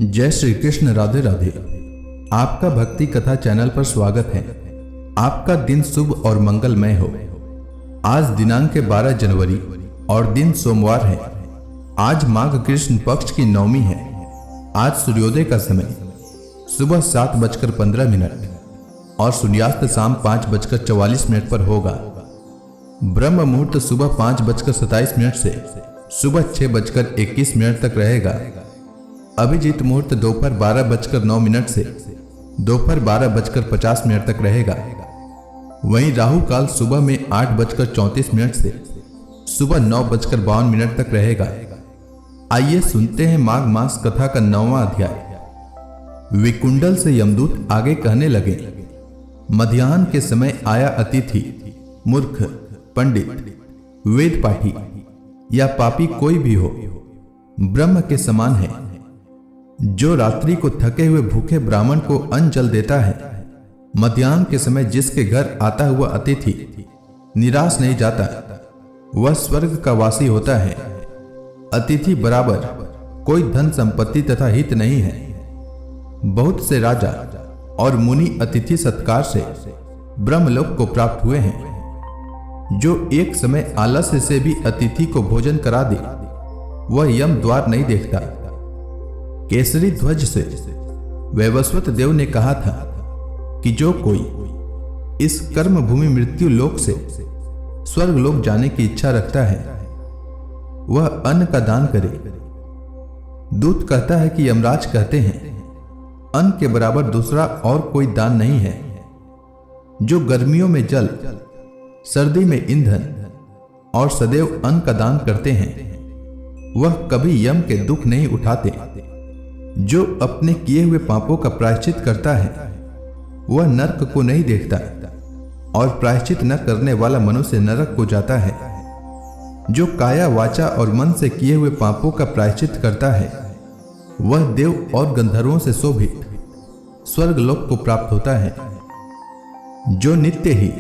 जय श्री कृष्ण। राधे राधे। आपका भक्ति कथा चैनल पर स्वागत है। आपका दिन शुभ और मंगलमय हो। आज दिनांक 12 जनवरी और दिन सोमवार है। आज माघ कृष्ण पक्ष की नवमी है। आज सूर्योदय का समय सुबह 7:15 और सूर्यास्त शाम 5:44 पर होगा। ब्रह्म मुहूर्त सुबह 5:27 से सुबह 6:21 तक रहेगा। अभिजीत मुहूर्त दोपहर 12:09 से दोपहर 12:50 तक रहेगा। वहीं राहु काल सुबह में 8:34 से सुबह 9:52 तक रहेगा। आइए सुनते हैं माघ मास कथा का 9वां अध्याय। विकुंडल से यमदूत आगे कहने लगे, मध्याह्न के समय आया अतिथि मूर्ख, पंडित, वेद पाठी या पापी कोई भी हो, ब्रह्म के समान है। जो रात्रि को थके हुए भूखे ब्राह्मण को अन्न जल देता है, मध्याह्न के समय जिसके घर आता हुआ अतिथि निराश नहीं जाता, वह स्वर्ग का वासी होता है। अतिथि बराबर कोई धन संपत्ति तथा हित नहीं है। बहुत से राजा और मुनि अतिथि सत्कार से ब्रह्मलोक को प्राप्त हुए हैं। जो एक समय आलस्य से भी अतिथि को भोजन करा दे, वह यम द्वार नहीं देखता। केसरी ध्वज से वैवस्वत देव ने कहा था कि जो कोई इस कर्म भूमि मृत्यु लोक से स्वर्ग लोक जाने की इच्छा रखता है, वह अन्न का दान करे। दूत कहता है कि यमराज कहते हैं, अन्न के बराबर दूसरा और कोई दान नहीं है। जो गर्मियों में जल, सर्दी में ईंधन और सदैव अन्न का दान करते हैं, वह कभी यम के दुख नहीं उठाते। जो अपने किए हुए पापों का प्रायश्चित करता है, वह नरक को नहीं देखता, और प्रायश्चित न करने वाला मनुष्य नरक को जाता है। जो काया, वाचा और मन से किए हुए पापों का प्रायश्चित करता है, वह देव और गंधर्वों से शोभित स्वर्ग लोक को प्राप्त होता है। जो नित्य ही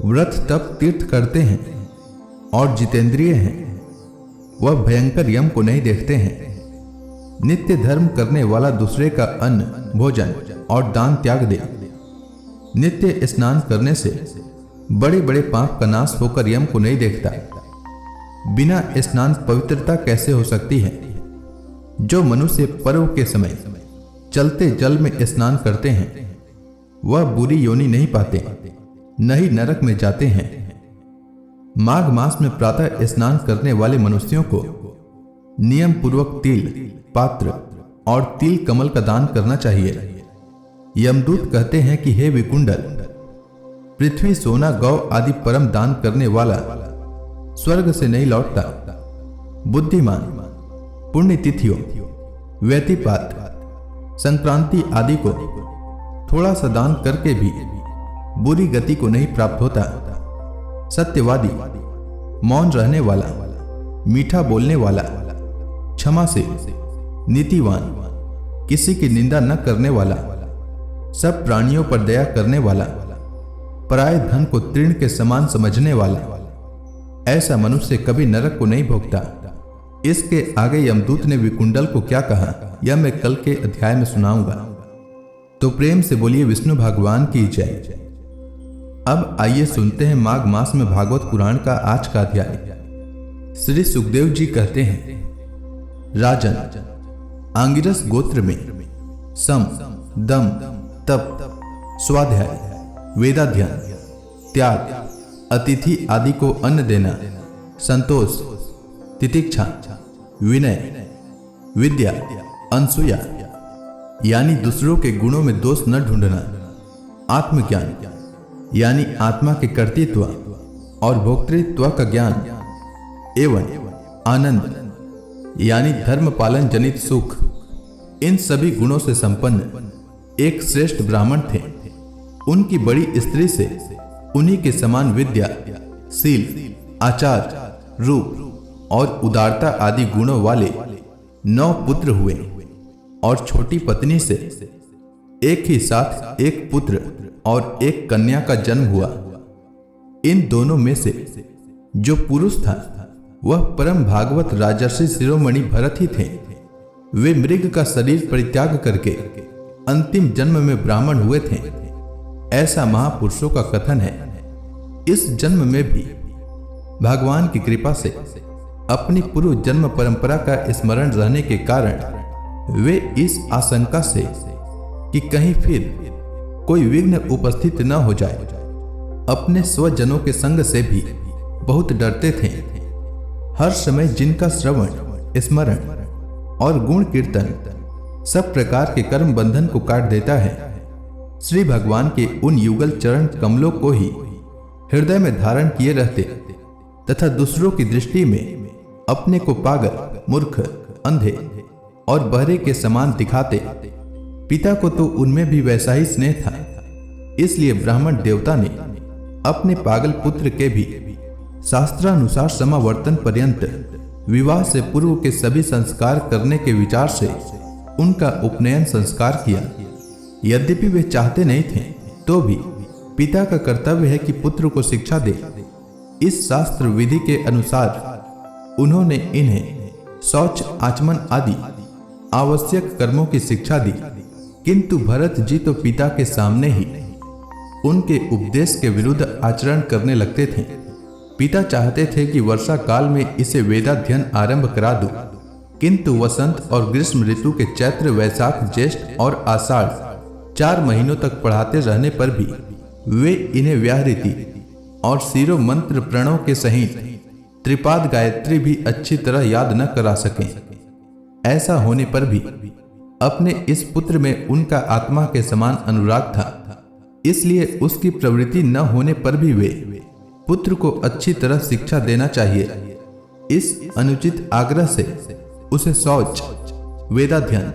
व्रत तप तीर्थ करते हैं और जितेंद्रिय हैं, वह भयंकर यम को नहीं देखते हैं। नित्य धर्म करने वाला दूसरे का अन्न, भोजन और दान त्याग दे। नित्य स्नान करने से बड़े बड़े पाप का नाश होकर यम को नहीं देखता। बिना स्नान पवित्रता कैसे हो सकती है? जो मनुष्य पर्व के समय चलते जल में स्नान करते हैं, वह बुरी योनि नहीं पाते, न ही नरक में जाते हैं। माघ मास में प्रातः स्नान करने वाले मनुष्यों को नियम पूर्वक तिल, पात्र और तिल कमल का दान करना चाहिए। यमदूत कहते हैं कि हे विकुंडल, पृथ्वी, सोना, गौ आदि परम दान करने वाला स्वर्ग से नहीं लौटता। बुद्धिमान पुण्यतिथियों, व्यतिपात, संक्रांति आदि को थोड़ा सा दान करके भी बुरी गति को नहीं प्राप्त होता। सत्यवादी, मौन रहने वाला, मीठा बोलने वाला, क्षमाशील, नीतिवान, किसी की निंदा न करने वाला, सब प्राणियों पर दया करने वाला, पराये धन को तृण के समान समझने वाला, ऐसा मनुष्य कभी नरक को नहीं भोगता। इसके आगे यमदूत ने विकुंडल को क्या कहा, यह मैं कल के अध्याय में सुनाऊंगा। तो प्रेम से बोलिए विष्णु भगवान की जय। अब आइए सुनते हैं माघ मास में भागवत पुराण का आज का अध्याय। श्री सुखदेव जी कहते हैं, राजन, आंगिरस गोत्र में सम, दम, तप, स्वाध्याय, वेदाध्ययन, त्याग, अतिथि आदि को अन्न देना, संतोष, तितिक्षा, विनय, विद्या, अनसूया यानी दूसरों के गुणों में दोष न ढूंढना, आत्मज्ञान यानी आत्मा के कर्तृत्व और भोक्तृत्व का ज्ञान, एवं आनंद यानी धर्म पालन जनित सुख, इन सभी गुणों से संपन्न एक श्रेष्ठ ब्राह्मण थे। उनकी बड़ी स्त्री से उन्हीं के समान विद्या, शील, आचार, रूप और उदारता आदि गुणों वाले 9 पुत्र हुए, और छोटी पत्नी से एक ही साथ एक पुत्र और एक कन्या का जन्म हुआ। इन दोनों में से जो पुरुष था, वह परम भागवत राजर्षि शिरोमणि भरत ही थे। वे मृग का शरीर परित्याग करके अंतिम जन्म में ब्राह्मण हुए थे, ऐसा महापुरुषों का कथन है। इस जन्म में भी भगवान की कृपा से अपनी पूर्व जन्म परंपरा का स्मरण रहने के कारण वे इस आशंका से कि कहीं फिर कोई विघ्न उपस्थित न हो जाए, अपने स्वजनों के संग से भी बहुत डरते थे। हर समय जिनका श्रवण, स्मरण और गुण कीर्तन सब प्रकार के कर्म बंधन को काट देता है, श्री भगवान के उन युगल चरण कमलों को ही हृदय में धारण किए रहते तथा दूसरों की दृष्टि में अपने को पागल, मूर्ख, अंधे और बहरे के समान दिखाते। पिता को तो उनमें भी वैसा ही स्नेह था, इसलिए ब्राह्मण देवता ने अपने पागल पुत्र के भी शास्त्रानुसार समावर्तन पर्यंत विवाह से पूर्व के सभी संस्कार करने के विचार से उनका उपनयन संस्कार किया। यद्यपि वे चाहते नहीं थे तो भी पिता का कर्तव्य है कि पुत्र को शिक्षा दे। इस शास्त्र विधि के अनुसार उन्होंने इन्हें शौच, आचमन आदि आवश्यक कर्मों की शिक्षा दी, किंतु भरत जी तो पिता के सामने ही उनके उपदेश के विरुद्ध आचरण करने लगते थे। पिता चाहते थे कि वर्षा काल में इसे वेदाध्ययन आरंभ करा दूं, किंतु वसंत और ग्रीष्म ऋतु के चैत्र, वैशाख, ज्येष्ठ और आषाढ़ 4 महीनों तक पढ़ाते रहने पर भी वे इन्हें व्याहृति और शिरो मंत्र प्रणव के सहित त्रिपाद गायत्री भी अच्छी तरह याद न करा सकें। ऐसा होने पर भी अपने इस पुत्र में उनका आत्मा के समान अनुराग था, इसलिए उसकी प्रवृत्ति न होने पर भी वे पुत्र को अच्छी तरह शिक्षा देना चाहिए। इस अनुचित आग्रह से उसे शौच, वेदाध्ययन,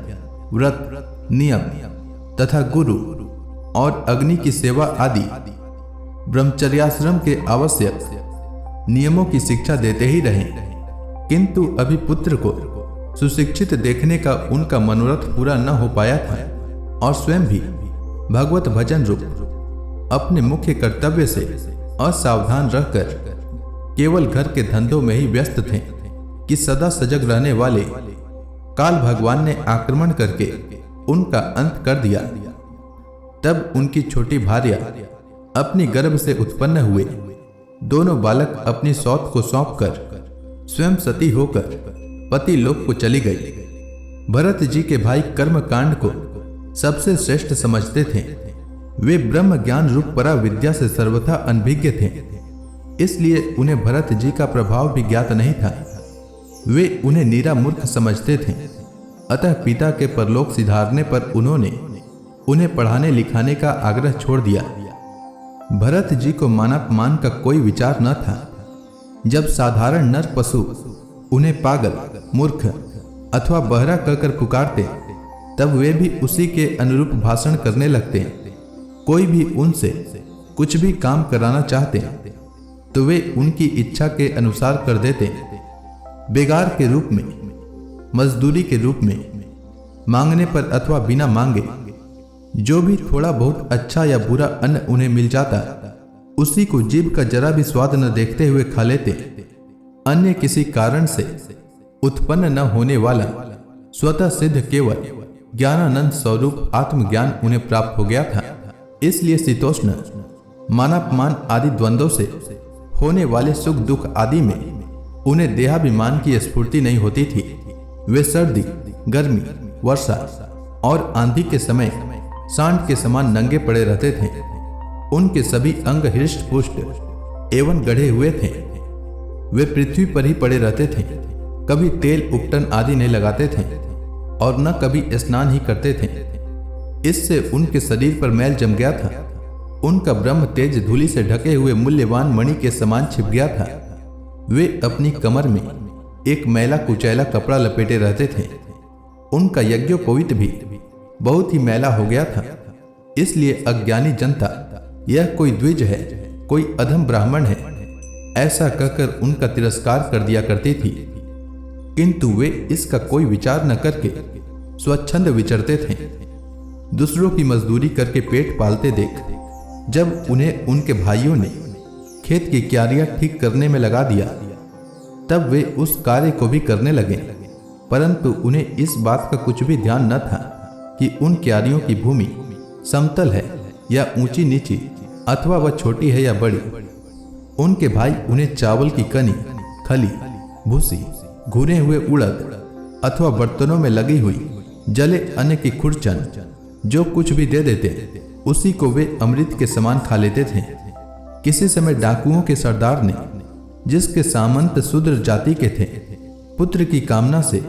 व्रत, नियम तथा गुरु और अग्नि की सेवा आदि ब्रह्मचर्याश्रम के आवश्यक नियमों की शिक्षा देते ही रहे, किंतु अभी पुत्र को सुशिक्षित देखने का उनका मनोरथ पूरा न हो पाया था और स्वयं भी भगवत भजन रूप अपने मुख्य कर्तव्य से असावधान रहकर केवल घर के धंधों में ही व्यस्त थे कि सदा सजग रहने वाले काल भगवान ने आक्रमण करके उनका अंत कर दिया। तब उनकी छोटी भार्या अपनी गर्भ से उत्पन्न हुए। दोनों बालक अपनी सौत को सौंपकर स्वयं सती होकर पति लोक को चली गई। भरत जी के भाई कर्म कांड को सबसे श्रेष्ठ समझते थे। वे ब्रह्म ज्ञान रूप परा विद्या से सर्वथा अनभिज्ञ थे, इसलिए उन्हें भरत जी का प्रभाव भी ज्ञात नहीं था। वे उन्हें नीरा मूर्ख समझते थे, अतः पिता के परलोक सिधारने पर उन्होंने उन्हें पढ़ाने लिखाने का आग्रह छोड़ दिया। भरत जी को मानापमान का कोई विचार न था। जब साधारण नर पशु उन्हें पागल, मूर्ख अथवा बहरा कहकर पुकारते, तब वे भी उसी के अनुरूप भाषण करने लगते। कोई भी उनसे कुछ भी काम कराना चाहते तो वे उनकी इच्छा के अनुसार कर देते। बेगार के रूप में, मजदूरी के रूप में, मांगने पर अथवा बिना मांगे जो भी थोड़ा बहुत अच्छा या बुरा अन्न उन्हें मिल जाता, उसी को जीभ का जरा भी स्वाद न देखते हुए खा लेते। अन्य किसी कारण से उत्पन्न न होने वाला स्वतः सिद्ध केवल ज्ञानानंद स्वरूप आत्मज्ञान उन्हें प्राप्त हो गया था। इसलिए शीतोष्ण, मानापमान आदि द्वंद्वों से होने वाले सुख दुख आदि में उन्हें देहाभिमान की स्फूर्ति नहीं होती थी। वे सर्दी, गर्मी, वर्षा और आंधी के समय सांड के समान नंगे पड़े रहते थे। उनके सभी अंग हृष्ट पुष्ट एवं गढ़े हुए थे। वे पृथ्वी पर ही पड़े रहते थे, कभी तेल उपटन आदि नहीं लगाते थे और न कभी स्नान ही करते थे। इससे उनके शरीर पर मैल जम गया था। उनका ब्रह्म तेज धूलि से ढके हुए मूल्यवान मणि के समान छिप गया था। वे अपनी कमर में एक मैला कुचैला कपड़ा लपेटे रहते थे। उनका यज्ञोपवीत भी बहुत ही मैला हो गया था, इसलिए अज्ञानी जनता यह कोई द्विज है, कोई अधम ब्राह्मण है, ऐसा कहकर उनका तिरस्कार कर दिया करती थी। किंतु वे इसका कोई विचार न करके स्वच्छंद विचरते थे। दूसरों की मजदूरी करके पेट पालते देख जब उन्हें उनके भाइयों ने खेत की क्यारियां ठीक करने में लगा दिया, तब वे उस कार्य को भी करने लगे। परंतु उन्हें इस बात का कुछ भी ध्यान न था कि उन क्यारियों की भूमि समतल है या ऊंची नीची, अथवा वह छोटी है या बड़ी। उनके भाई उन्हें चावल की कनी, खली, भूसी, घुने हुए उड़द अथवा बर्तनों में लगी हुई जले अन्न की खुरचन जो कुछ भी दे देते, उसी को वे अमृत के समान खा लेते थे। किसी समय डाकुओं के सरदार ने, जिसके सामंत शूद्र जाति के थे, पुत्र की कामना से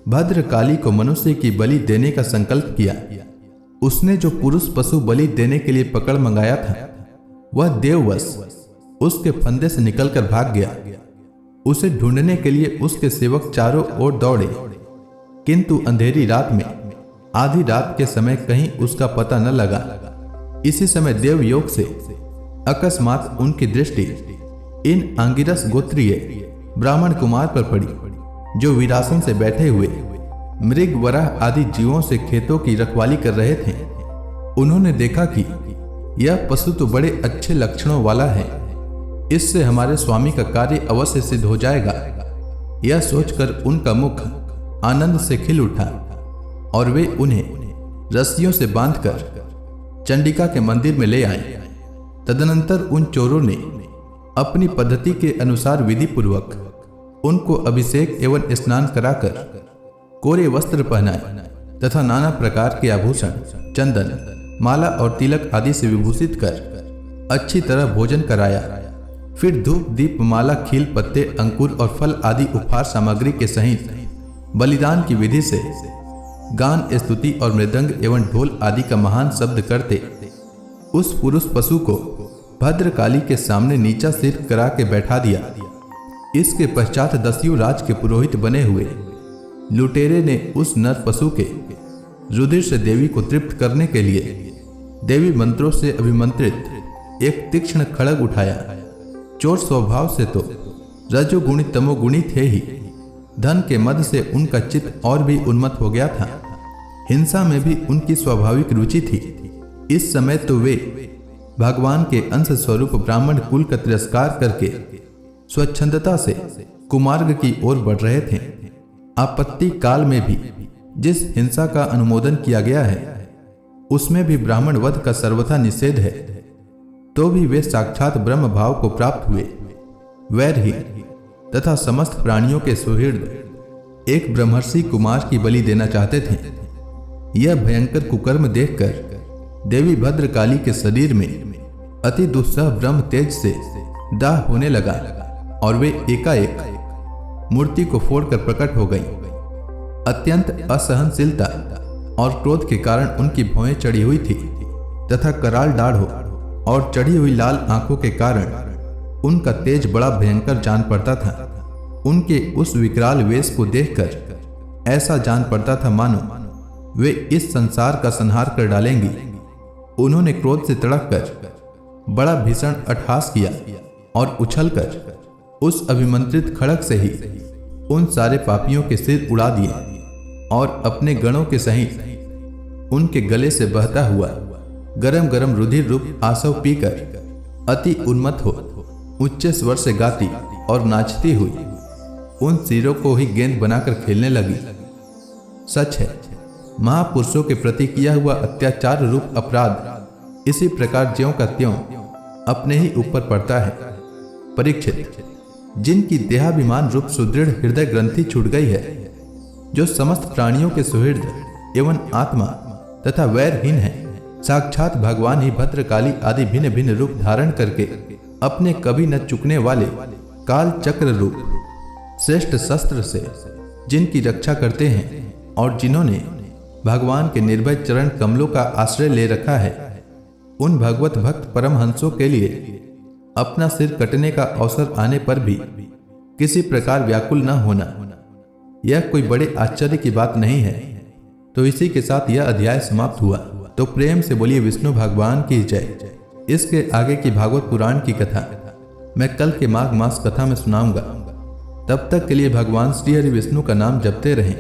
भद्रकाली को मनुष्य की बलि देने का संकल्प किया। उसने जो पुरुष पशु बलि देने के लिए पकड़ मंगाया था, वह देववश उसके फंदे से निकलकर भाग गया। उसे ढूंढने के लिए उसके सेवक चारों ओर दौड़े, किंतु अंधेरी रात में आधी रात के समय कहीं उसका पता न लगा। इसी समय देवयोग से अकस्मात उनकी दृष्टि इन आंगिरस गोत्रीय ब्राह्मण कुमार पर पड़ी, जो वीरासन से बैठे हुए मृग, वराह आदि जीवों से खेतों की रखवाली कर रहे थे। उन्होंने देखा कि यह पशु तो बड़े अच्छे लक्षणों वाला है, इससे हमारे स्वामी का कार्य अवश्य सिद्ध हो जाएगा। यह सोचकर उनका मुख आनंद से खिल उठा और वे उन्हें रस्सियों से बांधकर चंडिका के मंदिर में ले आए। तदनंतर उन चोरों ने अपनी पद्धति के अनुसार विधि पूर्वक उनको अभिषेक एवं स्नान कराकर कोरे वस्त्र पहनाए तथा नाना प्रकार के आभूषण, चंदन, माला और तिलक आदि से विभूषित कर अच्छी तरह भोजन कराया। फिर धूप, दीप, माला, खील, पत्ते, अंकुर और फल आदि उपहार सामग्री के सहित बलिदान की विधि से गान, स्तुति और मृदंग एवं ढोल आदि का महान शब्द करते उस पुरुष पशु को भद्रकाली के सामने नीचा सिर करा के बैठा दिया। इसके पश्चात दस्यु राज के पुरोहित बने हुए लुटेरे ने उस नर पशु के रुधिर से देवी को तृप्त करने के लिए देवी मंत्रों से अभिमंत्रित एक तीक्ष्ण खड़ग उठाया। चोर स्वभाव से तो रजोगुणी तमोगुणी थे ही, धन के मद से उनका चित्त और भी उन्मत्त हो गया था। हिंसा में भी उनकी स्वाभाविक रुचि थी। इस समय तो वे भगवान के अंश स्वरूप ब्राह्मण कुल का तिरस्कार करके स्वच्छंदता से कुमार्ग की ओर बढ़ रहे थे। आपत्ति काल में भी जिस हिंसा का अनुमोदन किया गया है, उसमें भी ब्राह्मण वध का सर्वथा निषेध है। तो भी वे साक्षात ब्रह्म भाव को प्राप्त हुए वैरहीन तथा समस्त प्राणियों के सुहृद एक ब्रह्मर्षि कुमार की बलि देना चाहते थे। यह भयंकर कुकर्म देखकर देवी भद्रकाली के शरीर में अति दुस्सह ब्रह्म तेज से दाह होने लगा और वे एकाएक मूर्ति को फोड़कर प्रकट हो गई। अत्यंत असहनशीलता और क्रोध के कारण उनकी भौहें चढ़ी हुई थी तथा कराल दाढ़ों और चढ़ी हुई लाल आंखों के कारण उनका तेज बड़ा भयंकर जान पड़ता था। उनके उस विकराल वेश को देखकर ऐसा जान पड़ता था मानो वे इस संसार का संहार कर डालेंगी। उन्होंने क्रोध से तड़पकर बड़ा भीषण अट्टहास किया और उछलकर उस अभिमंत्रित खड़ग से ही उन सारे पापियों के सिर उड़ा दिए और अपने गणों के सहित उनके गले से बहता हुआ गरम गरम रुधिर रूप आसव पीकर अति उन्मत्त हो उच्च स्वर से गाती और नाचती हुई उन सिरों को ही गेंद बनाकर खेलने लगी। सच है, महापुरुषों के प्रति किया हुआ अत्याचार रूप अपराध इसी प्रकार ज्यों का त्यों अपने ही ऊपर पड़ता है। परीक्षित, जिनकी देहाभिमान रूप सुदृढ़ हृदय ग्रंथि छूट गई है, जो समस्त प्राणियों के सुहृद एवं आत्मा तथा वैरहीन है, साक्षात भगवान ही भद्रकाली आदि भिन्न भिन्न रूप धारण करके अपने कभी न चुकने वाले काल चक्र रूप श्रेष्ठ शस्त्र से जिनकी रक्षा करते हैं और जिन्होंने भगवान के निर्भय चरण कमलों का आश्रय ले रखा है, उन भगवत भक्त परमहंसों के लिए अपना सिर कटने का अवसर आने पर भी किसी प्रकार व्याकुल न होना, यह कोई बड़े आश्चर्य की बात नहीं है। तो इसी के साथ यह अध्याय समाप्त हुआ। तो प्रेम से बोलिए विष्णु भगवान की जय। इसके आगे की भागवत पुराण की कथा मैं कल के माघ मास कथा में सुनाऊंगा। तब तक के लिए भगवान श्री हरि विष्णु का नाम जपते रहें।